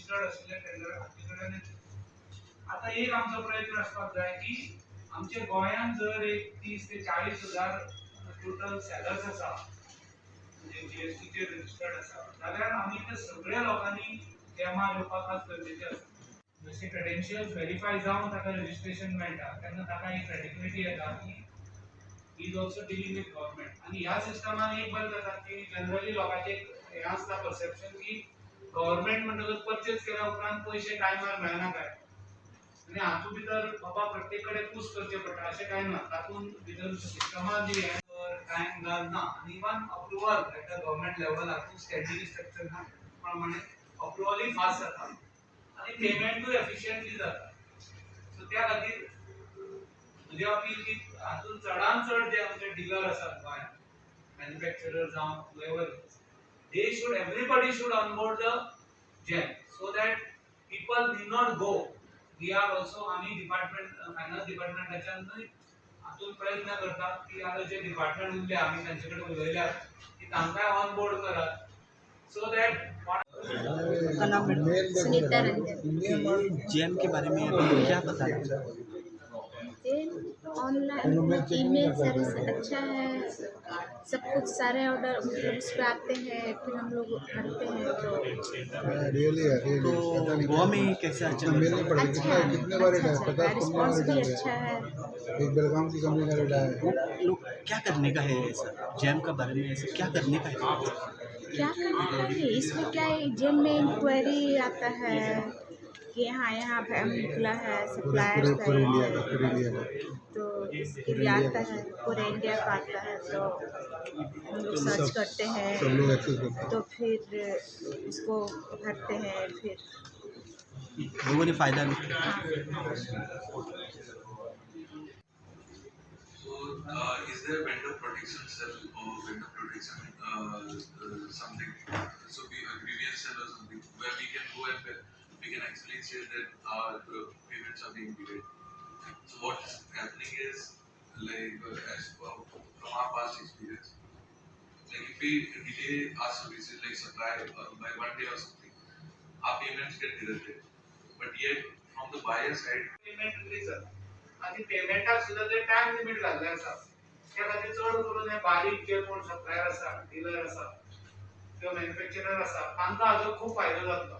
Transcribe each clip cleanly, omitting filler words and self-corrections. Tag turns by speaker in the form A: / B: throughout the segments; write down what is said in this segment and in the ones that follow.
A: Registered असलेले tender हाती कडेन येतले. आता एक आमचो प्रयत्न असपाक जाय की आमच्या गोंयांत जर एक 30 ते 40,000 टोटल सेलर्स आसा म्हणजे जीएसटीचेर रजिस्टर्ड आसा जाल्यार आमी ते सगळ्या लोकांनी जॅमार येवपाक आज गरजेचें आसा. जशे क्रेडेन्शियल्स व्हेरीफाय जावन ताका रजिस्ट्रेशन मेळटा तेन्ना ताका एक क्रेडिबिलिटी येता की he is also dealing with government. आणि ह्या सिस्टमान एक बरें जाता की जनरली लोकांचे हें आसता परसेप्शन की गव्हर्मेंट म्हणटकच परचेज केल्या उपरांत पयशे टायमार मेळना काय आनी हातूंत भितर बाबा प्रत्येक कडेन कूस करचे पडटा अशें कांय ना. तातूंत भितर सिस्टमान जी टायम लागना आनी even approval at the government लेवलार स्टॅंडींग स्ट्रक्चर प्रमाणे अप्रुवलूय फास्ट जाता आनी पेमेंटूय एफिशियंटली जाता. सो त्या खातीर म्हजें अपील की हातूंत चडांत चड जे आमचे डीलर आसात गोंयांत मॅन्युफॅक्चरर जावं whoever they should everybody should onboard the GEM so that people need not go. We are also आम्ही डिपार्टमेंट फायनान्स डिपार्टमेंटाच्यान हातूंत प्रयत्न करतात की आता जे डिपार्टमेंट उरले आम्ही त्यांचे कडेन उलयल्यात की तांकांय ऑन बोर्ड करात so that
B: Sunita Ranjan.
C: GeM के बारे में अभी क्या पता है?
B: ऑनलाइन ईमेल सर्विस अच्छा है, सब कुछ सारे ऑर्डर मतलब उस पर आते हैं, फिर हम लोग भरते हैं
C: तो गोवा में कैसे अच्छा
B: रिस्पॉन्स भी अच्छा है।
D: एक बेलगाम की कंपनी का रेटा है।
C: लोग क्या करने का है सर? जेम का बारे में ऐसे क्या करने का है?
B: क्या करना चाहिए इसमें? क्या है जेम में इंक्वायरी आता है कि यहाँ यहाँ निकला है सप्लायर तो इसके लिए आता है, पूरे इंडिया का आता है तो हम लोग सर्च करते हैं तो फिर इसको भरते हैं, फिर
C: लोगों ने फायदा भी।
E: Is there vendor protection cell or vendor protection something? So grievance cell or something where we can go and we can actually say that our payments are being delayed. So what is happening is like as from our past experience, like if we delay our services like supply by 1 day or something, our payments get deducted. But yet from the buyer side,
A: payment release जाता आनी पेमेंटाक सुद्दां ते time limit घाल्ले आसा. त्या खातीर चड करून हे बारीक जे कोण सप्लायर आसा डीलर आसा किंवा मॅन्युफॅक्चरर आसा तांकां हाजो खूब फायदो जातलो.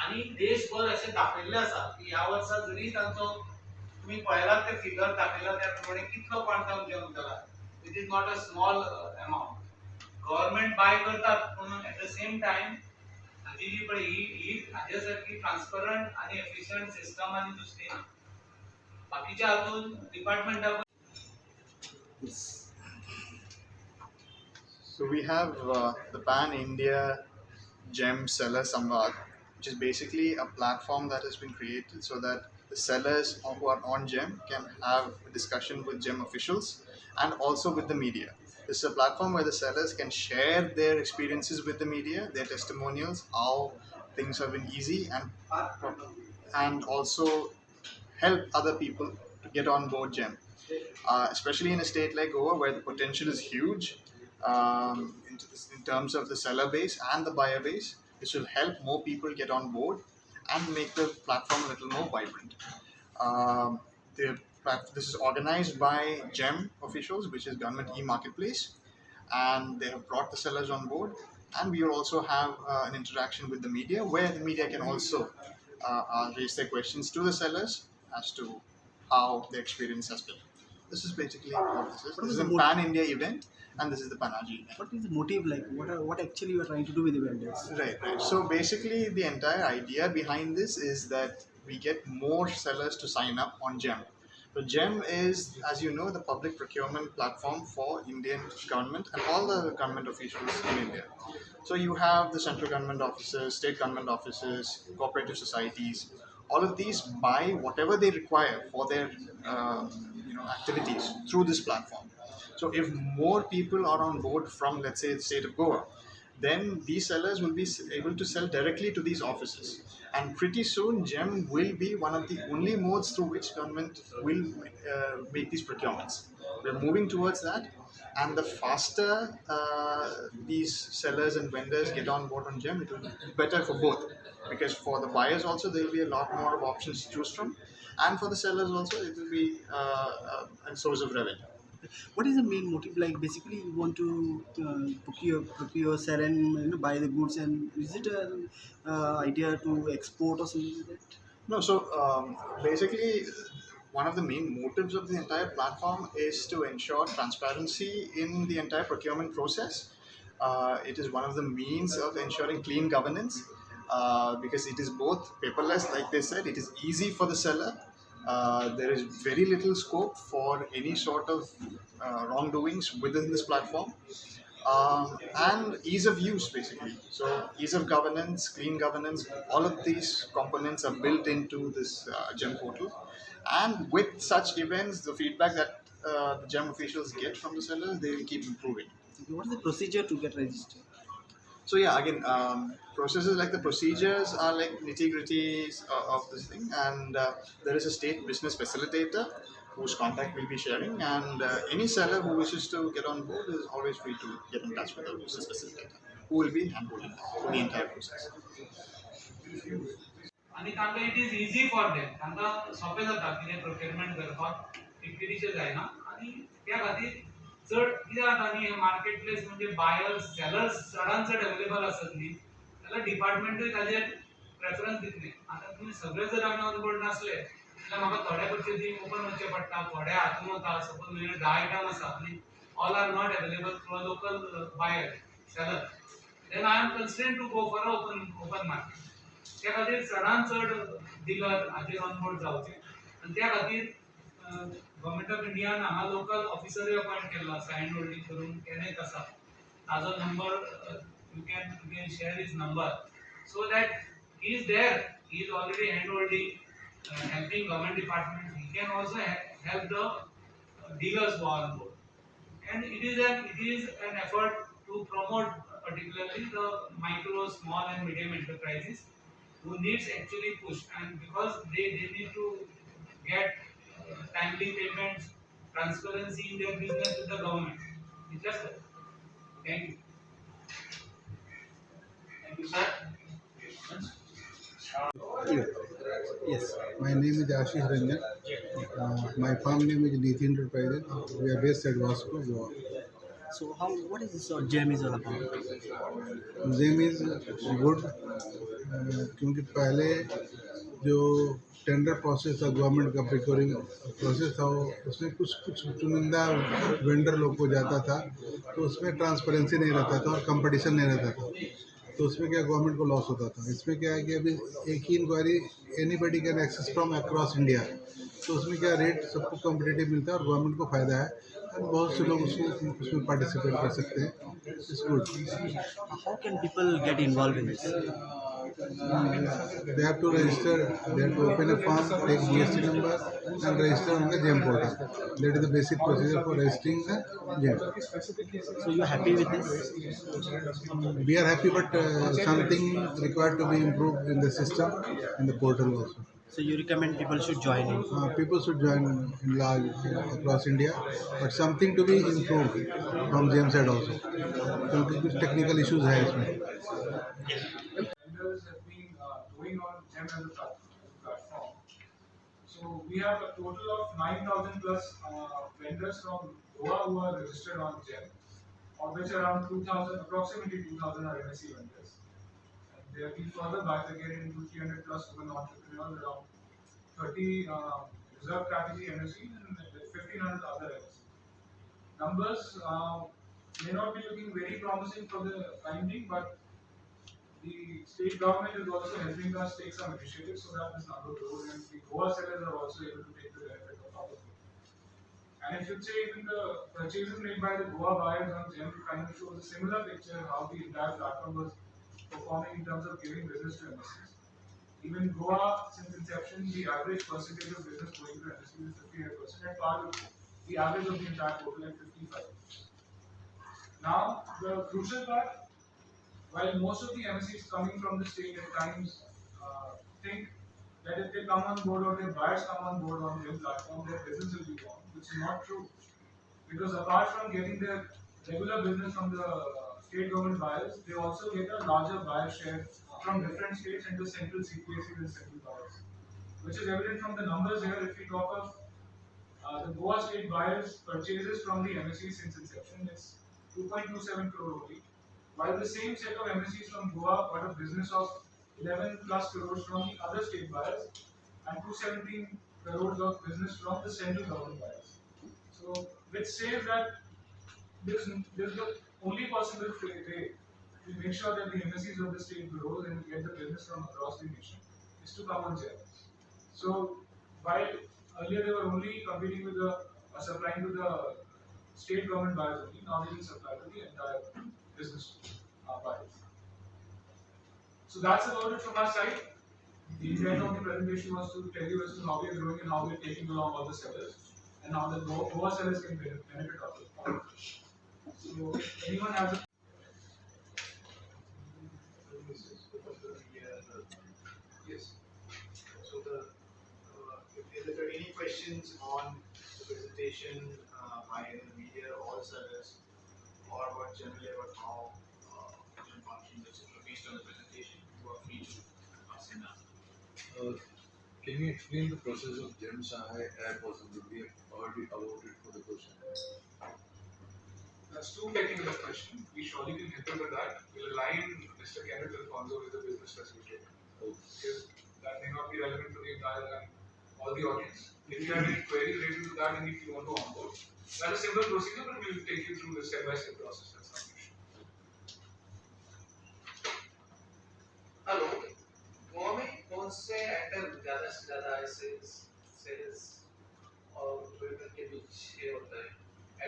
A: आनी देशभर अशें दाखयल्लें आसा की ह्या वर्सा जरी तांचो तुम्ही पळयलात ते फिगर दाखयला त्या प्रमाणे कितलो क्वांटम जंप जाला. It is not a small amount. Government buy करतात पूण एट द सेम टायम हाजी जी पळय ही हाजे सारकी ट्रान्सपरंट आनी एफिशियंट सिस्टम आनी दुसरी ना. बाकीच्या हातून डिपार्टमेंटाक
F: So we have the Pan India Gem Seller Samvad, which is basically a platform that has been created so that the sellers who are on Gem can have a discussion with Gem officials and also with the media. This is a platform where the sellers can share their experiences with the media, their testimonials, how things have been easy, and also help other people to get on board Gem. Especially in a state like Goa where the potential is huge in terms of the seller base and the buyer base. This will help more people get on board and make the platform a little more vibrant. This is organized by GEM officials, which is Government E-Marketplace, and they have brought the sellers on board. And we will also have an interaction with the media where the media can also raise their questions to the sellers as to how the experience has been. This is basically what this is. This is a Pan-India event, and this is the Panaji event.
C: What is the motive like? What actually you are trying to do with the vendors?
F: Right. So basically, the entire idea behind this is that we get more sellers to sign up on GEM. So GEM is, as you know, the public procurement platform for Indian government and all the government officials in India. So you have the central government offices, state government offices, cooperative societies. All of these buy whatever they require for their activities through this platform. So if more people are on board from, let's say, the state of Goa, then these sellers will be able to sell directly to these offices. And pretty soon, GEM will be one of the only modes through which government will make these procurements. We're moving towards that. And the faster these sellers and vendors get on board on GEM, it will be better for both. because for the buyers also there will be a lot more of options to choose from, and for the sellers also it will be a source of revenue.
C: What is the main motive? Like basically, you want to procure, sell, and buy the goods. And is it an idea to export or something like that?
F: No, so basically, one of the main motives of the entire platform is to ensure transparency in the entire procurement process. It is one of the means of ensuring clean governance because it is both paperless, like they said, it is easy for the seller. There is very little scope for any sort of wrongdoings within this platform. And ease of use basically. So ease of governance, clean governance, all of these components are built into this GEM portal. And with such events, the feedback that the GEM officials get from the sellers, they will keep improving.
C: Okay, what is the procedure to get registered?
F: So yeah, again, processes like the procedures are like nitty gritties of this thing, and there is a state business facilitator whose contact we'll be sharing, and any seller who wishes to get on board is always free to get in touch with the business facilitator, who will be handholding the entire process.
A: आणि तांकां it is easy for them, तांकां सोंपें जाता कितें procurement करपाक एकटेचें जायना. आनी त्या खातीर चड कितें जाता न्ही, हे मार्केट प्लेस म्हणजे बायर्स सेलर्स चडांत चड अवेलेबल आसत न्ही, जाल्यार डिपार्टमेंटूय ताजेर प्रेफरन्स दितले. आतां तुमी सगळे जर आमी ऑन बोर्ड नासले जाल्यार म्हाका थोडे पर्चेसींग ओपन वचचें पडटा, थोडे हातून वता. सपोज म्हणजे 10 आयटम आसा आनी all are not available through a local buyer seller, then I am constrained to go for a open market. त्या खातीर चडांत चड डिलर हाजेर ऑनबोर्ड जावचे. आनी त्या खातीर गव्हर्मेंट ऑफ इंडियान हांगा लोकल ऑफिसरूय अपॉयंट केल्लो आसा, हँड होल्डिंग करून कॅनेक आसा. ताजो number you can share his number so that he is there, he is already hand holding helping government departments. He can also help the dealers who are on board. And it is an effort to promote particularly the micro, small and medium enterprises who needs actually push, and because they need to get timely payments, transparency in their business with the government. It's just that. Thank you. Thank you, sir.
C: Yes.
D: My name is Ashish Ranjan. My farm name is Neethi Enterprises. We are based at Vasco, Goa.
C: So what is this GEM is all about?
D: GEM is good क्योंकि पहले जो tender process था, government का procuring process था, उसमें कुछ चुनिंदा vendor लोग को जाता था, तो उसमें ट्रांसपेरेंसी नहीं रहता था और कंपटीशन नहीं रहता था, तो उसमें क्या गवर्नमेंट को लॉस होता था. इसमें क्या है कि अभी एक ही enquiry anybody can access from across India, तो उसमें क्या रेट सबको कॉम्पिटिटिव मिलता है और गवर्नमेंट को फ़ायदा है और बहुत से लोग उसमें पार्टिसिपेट कर सकते हैं. It's good.
C: How can people get involved in this?
D: They have to register, they have to open a form, take GST number and register on the GEM portal. That is the basic procedure for registering the GEM.
C: So you are happy with this?
D: We are happy, but something required to be improved in the system, in the portal also.
C: So you recommend people should join in?
D: People should join in large across India, but something to be improved from GEM side also. क्योंकि कुछ technical issues है इसमें.
A: Vendors have been going on GEM as a platform. So we have a total of 9,000 plus vendors from Goa who are registered on GEM, of which around 2,000, approximately 2,000 are MSE vendors. And they have been further bifurcated into 300 plus women entrepreneurs, around 30 reserve category MSEs and 1,500 other MSEs. Numbers may not be looking very promising for the time being, but the state government is also helping us take some initiatives so that this number grows, and the Goa sellers are also able to take the benefit of all of it. And if you say even the purchases made by the Goa buyers on GEM kind of shows a similar picture how the entire platform was performing in terms of giving business to MSEs. Even Goa, since inception, the average percentage of business going to MSEs is 58%, and part of the average of the entire total at 55%. Now, the crucial part, while most of the MSEs coming from the state at times think that if they come on board or their buyers come on board on their platform, their business will be gone, which is not true. Because apart from getting their regular business from the state government buyers, they also get a larger buyer share from different states into central CPSEs and central buyers, which is evident from the numbers here. If we talk of the Goa state buyers purchases from the MSE since inception, it's 2.27 crore only, while the same set of MSEs from Goa got a business of 11 plus crores from the other state buyers and 217 crores of business from the central government buyers. So, which says that this is the only possible way to make sure that the MSEs of the state grows and get the business from across the nation is to come on GEM. So, while earlier they were only competing with the supplying to the state government buyers only, now they will supply to the entire business buyers. So that's about it from our side. The intent of the presentation was to tell you as to how we are growing and how we are taking along all the sellers, and how the Goa sellers can benefit out of it. So, anyone has a yes?
F: So if there are any questions on the presentation by the media or sellers, or what generally about how Gem functions, etc., based on the presentation, you are free to ask them now.
E: Can you explain the process of Gem Shanghai Air possibility? Heard about it for the question.
A: That's too technical a question. We surely can help you with that. We'll align Mr. Kenneth Alfonso with the business facilitator. Because that may not be relevant to the entire and all the audience. If you have any queries related to that and if you want to onboard, that's a simple procedure, but we'll take you through the step-by-step process. That's not an issue.
G: Hello Goa में कौन से actor ज़्यादा से ज़्यादा ऐसे sales और trader के बीच ये होता है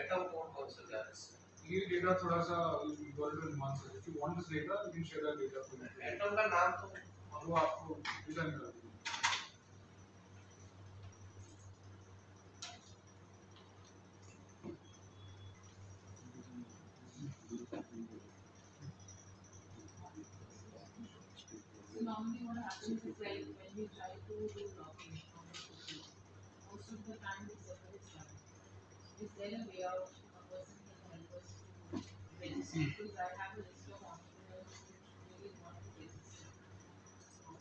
G: एटम कौन सा ज़्यादा से
A: ये डेटा थोड़ा सा इवॉल्व मान सकते हैं. If you want this data, you can share that data for me.
G: Atom का नाम तो
A: और वो आपको डिजाइन कर दूँगा.
H: So normally what happens is like when we try to do logging on the cookie, most of the time the server is down. Is there a way out a person can help us to register? Because I have a list of entrepreneurs who really want to register. So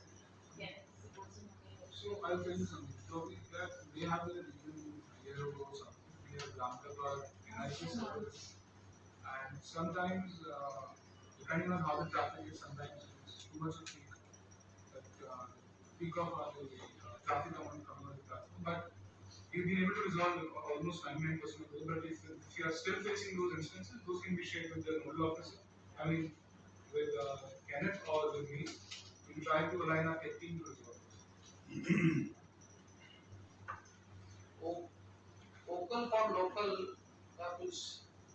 H: can the person only help?
A: So I'll tell you something. So we have a region year ago something. We have Ramkapar, NIC service, and sometimes depending on how the traffic is, sometimes it's too much of peak. But peak of traffic amount coming on the platform. But we've been able to resolve almost 99% of those. But if you are still facing those instances, those can be shared with the nodal officer. I mean, with Kenneth or with me. We'll try to align our tech team to resolve this.
G: Vocal for local का कुछ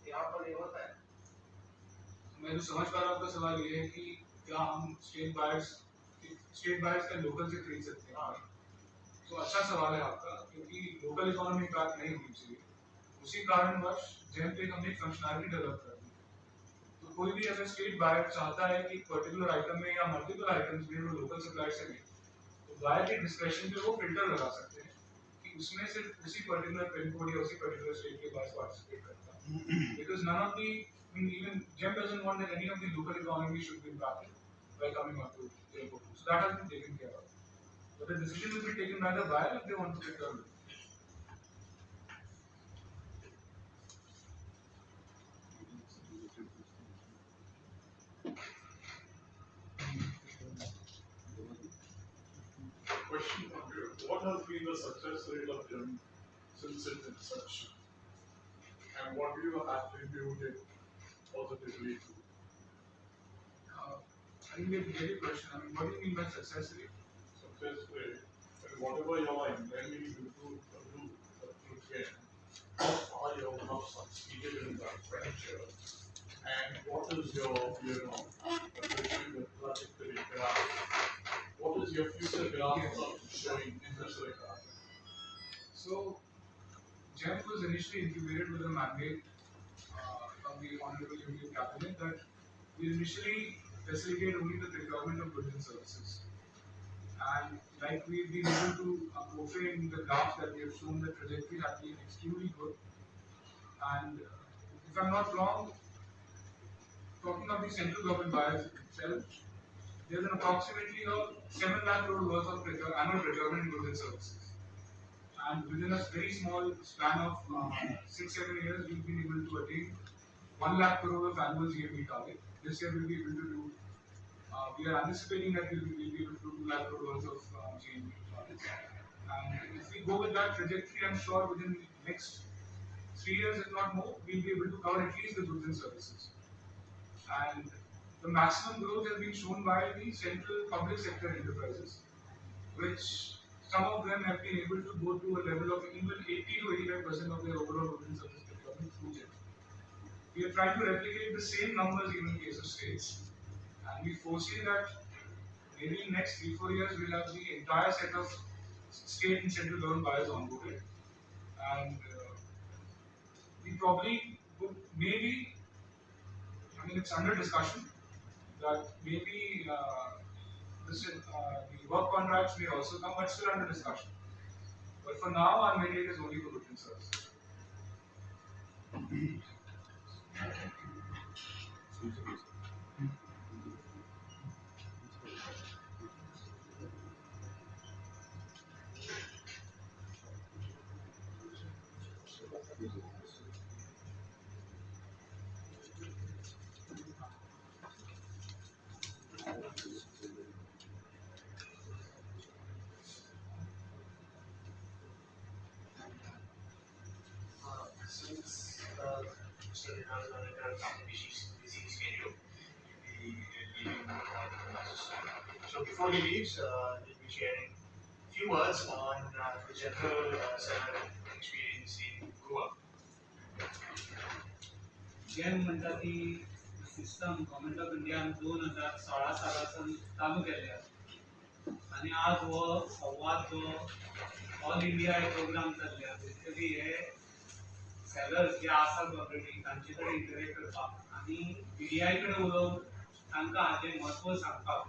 G: यहाँ पर ये होता है.
A: मैं जो समझ पा रहा हूँ आपका सवाल ये है कि क्या हम स्टेट बायर्स का लोकल से खरीद सकते हैं. तो अच्छा सवाल है आपका, क्योंकि लोकल इकोनॉमी इम्पैक्ट नहीं होनी चाहिए. उसी कारणवश जेम पे हमने एक फंक्शनैलिटी डेवलप कर दी. तो कोई भी अगर स्टेट बायर चाहता है कि पर्टिकुलर आइटम में या मल्टीपल आइटम्स में वो लोकल सप्लायर से ले, तो बायर के डिस्क्रिप्शन पे वो फिल्टर लगा सकते हैं कि उसमें सिर्फ उसी पर्टिकुलर पिन कोड या उसी पर्टिकुलर स्टेट के बायर्स पार्टिसिपेट करता है. Because none of the even GEM doesn't want that any of the local economy should be impacted by coming up to the airport. So that has been taken care of. But the decision will be taken by the buyer if they want to take the
I: Question from you. What has been the success rate of GEM since its inception? And what do you attribute it positively to?
A: I think they get your question. I mean, what do you mean by success rate?
I: Success rate, and whatever you are intending to do through GEM, how far you have succeeded in that venture, and what is your, especially the trajectory graph, what is your future graph showing in this regard?
A: So, GEM was initially incubated with a mandate from the Honorable Union Cabinet that we initially facilitate only the procurement of goods and services. And like we've been able to portray in the graph that we have shown, the trajectory has been extremely good. And if I'm not wrong, talking of the central government buyers itself, there's an approximately a 7 lakh crore worth of annual procurement in goods and services. And within a very small span of 6-7 years, we've been able to attain 1 lakh crore of annual GMV target. This year, we'll be able to do. We are anticipating that we'll be able to do 2 lakh crore worth of GMV targets. And if we go with that trajectory, I'm sure within the next 3 years, if not more, we'll be able to cover at least the goods and services. And the maximum growth has been shown by the central public sector enterprises, which some of them have been able to go to a level of even 80 to 85% of their overall goods and services procurement through GEM. We are trying to replicate the same numbers even in case of states, and we foresee that maybe in next 3-4 years we'll have the entire set of state and central government buyers onboarded, and we probably would maybe, I mean it's under discussion that maybe the work contracts may also come, but still under discussion. But for now, our mandate is only for goods and services.
G: Since Mr. Rehan is on a busy schedule, he'll be leaving so before he leaves, he'll be sharing a few words on the general experience in Goa.
A: GEM म्हणटा ती system government of Indian 2016 सालासून चालू केल्या आणि आज हो संवाद जो all India programme चल्ल्या बेसिकली हे सेलर्स जे आसात ऑलरेडी तांचे कडेन इंटरेक्ट करपाक आनी PDI कडेन उलोवन तांकां हाजें म्हत्व सांगपाक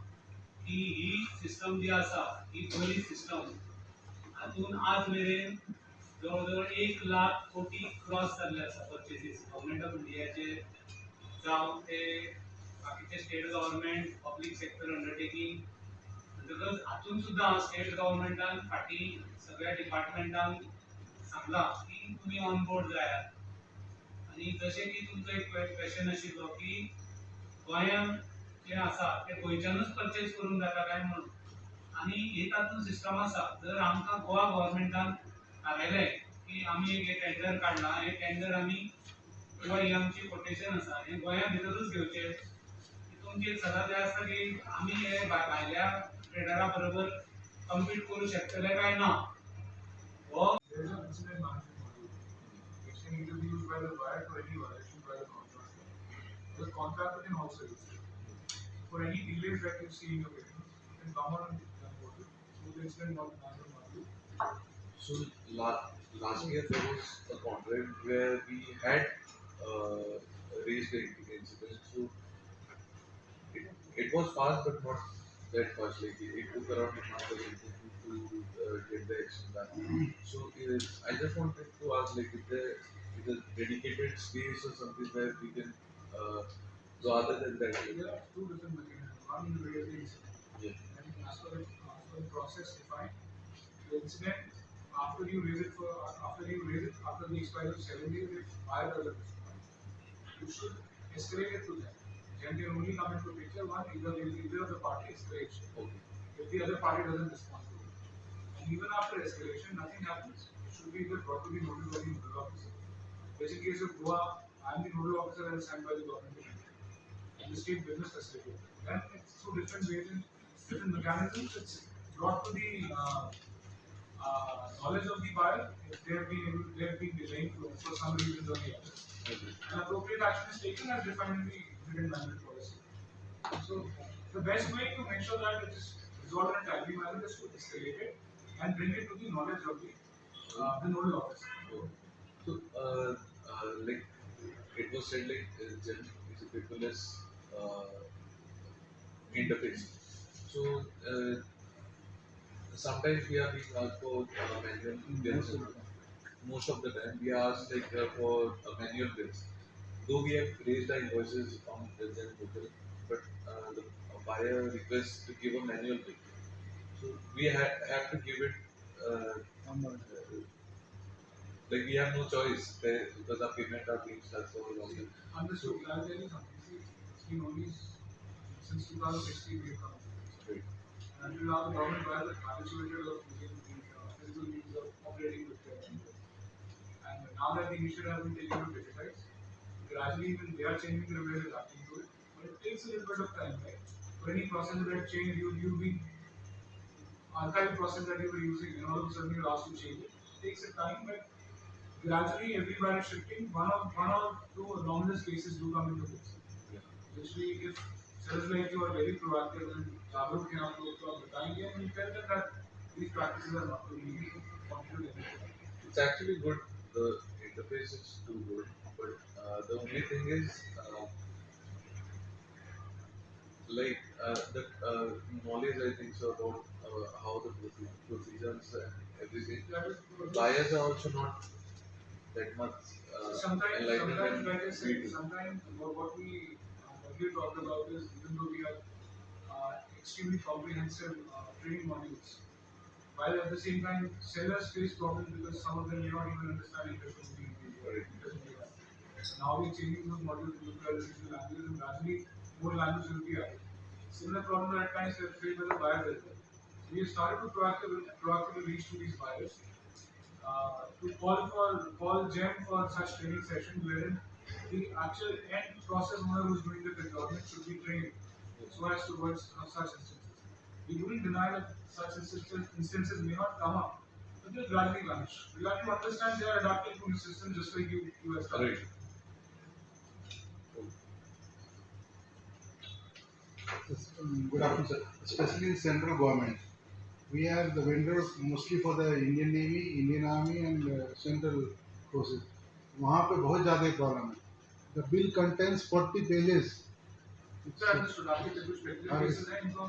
A: की ही सिस्टम जी आसा ही बरी सिस्टम हातून आज मेरेन जवळ जवळ 1 लाख कोटी क्रॉस जाल्ले आसा परचेसीस गव्हर्मेंट ऑफ इंडियाचे जावं ते बाकीचे state government public sector undertaking म्हणटकच हातून सुद्दां स्टेट गव्हर्मेंटान फाटीं सगळ्या डिपार्टमेंटांक सांगलां की तुमी ऑन बोर्ड जायात आनी जशें की तुमचो एक क्वेश्चन आशिल्लो की गोंयांत जे आसा ते गोंयच्यानूच परचेज करूंक जाता काय म्हणून आनी हे तातूंत सिस्टम आसा जर आमकां गोवा गव्हर्मेंटान सांगलें की आमी एक टेंडर काडलां हें टेंडर आमी किंवा ही आमची कोटेशन आसा हें गोंया भितरूच घेवचें तुमची एक सलाह जाय आसता की आमी हे भायल्या ट्रेडरा बरोबर कम्पीट करूं शकतले काय ना हो
I: There is an incident management module which can either be used by the buyer for any violation by the contractor. The contractor can also use it. For any delays that you see in your business, you can come on the portal through the incident management module.
E: So last year there was a contract where we had raised the incident. So it was fast, but not that fast. Like it took around a month or something to get the action done. So I just wanted to ask, like, if there is a dedicated space or something where we can. So other than that,
I: There are two different mechanisms. One is raise the incident.
E: yeah.
I: And as per the process defined, the incident after you raise it after the expiry of 7 days, if buyer doesn't respond, you should escalate it to them. Then they only come into picture one either of the party escalates.
E: Okay.
I: If the other party doesn't respond to it. And even after escalation, nothing happens. It should be either brought to the nodal by the nodal officer. Which in case of Goa, I am the nodal officer and assigned by the government of India. And the state business facilitator. Then it's through different ways and different mechanisms, it's brought to the knowledge of the buyer if they have been delaying for some reason or the other. And appropriate action is taken as defined in the incident management policy. So the best way to make sure that it is resolved in a timely manner is to escalate it and bring it to the knowledge of the nodal officer.
E: So like it was said, like GEM is a paperless interface. So sometimes we are being asked for manual bills. Most of the time we are asked like for manual bills. Though we have raised our invoices on the GEM portal, but buyer requests to give a manual bill. So we have to give it. Like we have no choice because our payment are being stuck for a long time.
A: Understood. I'll tell you something. See, it's been only since 2016 we've come.
E: Right.
A: And until now, the government was habituated of using the physical means of operating with their members. And now that the initiative has been taken to digitize, gradually even they are changing their way of adapting to it. But it takes a little bit of time, right? For any process that change, you'll be archive process that you were using, and all of a sudden you're asked to change it. It takes a time, but gradually everybody is shifting. One or two anomalous cases do come into this. Usually, if sellers like you are very proactive and जागरूक हैं आप लोग तो आप बताएंगे and you tell them that these practices are not to be continued.
E: It's actually good. The interface is too good, but the only thing is, the knowledge I think so about how the procedures and everything. Buyers are also not that much
A: Sometimes,
E: enlightened.
A: like I said,
E: We do.
A: sometimes what we talked about is even though we have extremely comprehensive training modules, while at the same time sellers face problems because some of them may not even understand English or Hindi. Now we're changing those modules to local regional languages and gradually more language will be added. Similar problem at times are faced by the buyers as well. So we have started to proactively reach to these buyers to call GEM for such training sessions wherein the actual end process owner who is doing the procurement should be trained so as to avoid such instances. We wouldn't deny that such instances may not come up, but they'll gradually vanish. We have to understand they are adapting to new systems just like you have started.
E: Right.
D: Good afternoon, sir. Especially in central government, we are the vendor mostly for the Indian Navy, Indian Army, and Central Forces. वहाँ पे बहुत ज़्यादा problem है. The bill contains 40 pages.
A: Sir, understood. आपके कुछ particular cases हैं इनको